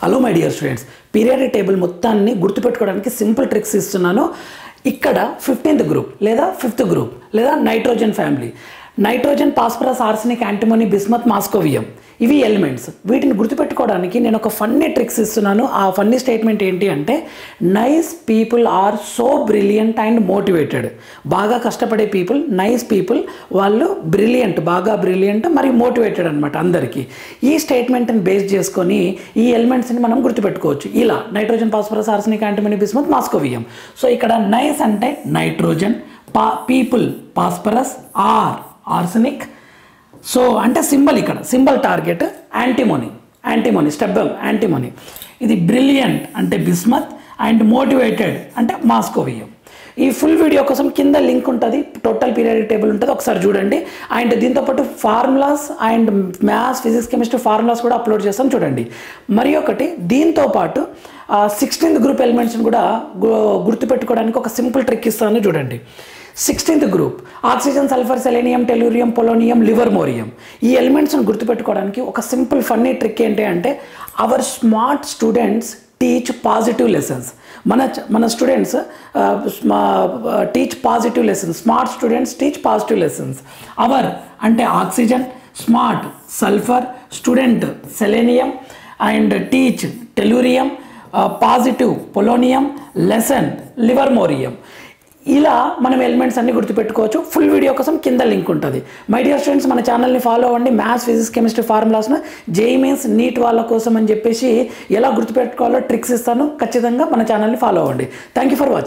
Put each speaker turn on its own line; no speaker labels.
Hello my dear students, periodic table మొత్తాన్ని గుర్తుపెట్టుకోవడానికి simple tricks ఇస్తున్నాను. ఇక్కడ 15th గ్రూప్ లేదా 5th గ్రూప్ లేదా nitrogen family, nitrogen, phosphorus, arsenic, antimony, bismuth, moscovium, ఇవి elements. వీటిని గుర్తుపెట్టుకోవడానికి నేను ఒక ఫన్నీ ట్రిక్స్ ఇస్తున్నాను. ఆ ఫన్నీ స్టేట్మెంట్ ఏంటి అంటే, nice people are so brilliant and motivated. బాగా కష్టపడే పీపుల్, నైస్ పీపుల్, వాళ్ళు బ్రిలియంట్, బాగా బ్రిలియంట్ మరియు మోటివేటెడ్ అనమాట అందరికీ. ఈ స్టేట్మెంట్ని బేస్ చేసుకొని ఈ ఎలిమెంట్స్ని మనం గుర్తుపెట్టుకోవచ్చు. ఇలా nitrogen, phosphorus, arsenic, antimony, bismuth, moscovium. So ఇక్కడ నైస్ అంటే nitrogen, people phosphorus, arsenic. So అంటే సింబల్, ఇక్కడ symbol target antimony stibium antimony. ఇది బ్రిలియంట్ అంటే బిస్మత్ అండ్ మోటివేటెడ్ అంటే మాస్కోవియం. ఈ ఫుల్ వీడియో కోసం కింద లింక్ ఉంటుంది, టోటల్ పీరియాడిక్ టేబుల్ ఉంటుంది, ఒకసారి చూడండి. అండ్ దీంతోపాటు formulas and maths, physics, chemistry formulas కూడా అప్లోడ్ చేస్తాం, చూడండి. మరి ఒకటి దీంతోపాటు 16th గ్రూప్ ఎలిమెంట్స్ని కూడా గుర్తుపెట్టుకోవడానికి ఒక సింపుల్ ట్రిక్ ఇస్తాను, చూడండి. 16th group oxygen, sulphur, selenium, tellurium, polonium, livermorium. ఈ ఎలిమెంట్స్ని గుర్తుపెట్టుకోవడానికి ఒక సింపుల్ ఫన్నీ ట్రిక్ ఏంటి అంటే, our smart students teach positive lessons. మన students teach positive lessons. Smart students teach positive lessons. Our అంటే oxygen, smart sulphur, student selenium and teach tellurium, positive polonium, lesson livermorium. ఇలా మనం elements అన్ని గుర్తుపెట్టుకోవచ్చు. Full video కోసం కింద link ఉంటుంది. My dear students, మన ఛానల్ని ఫాలో అవ్వండి. మ్యాథ్స్, ఫిజిక్స్, కెమిస్ట్రీ ఫార్ములాస్ను జేఈఈ మెయిన్స్, నీట్ వాళ్ళ కోసం అని చెప్పేసి ఎలా గుర్తుపెట్టుకోవాలో ట్రిక్స్ ఇస్తాను. ఖచ్చితంగా మన ఛానల్ని ఫాలో అవ్వండి. Thank you for watching.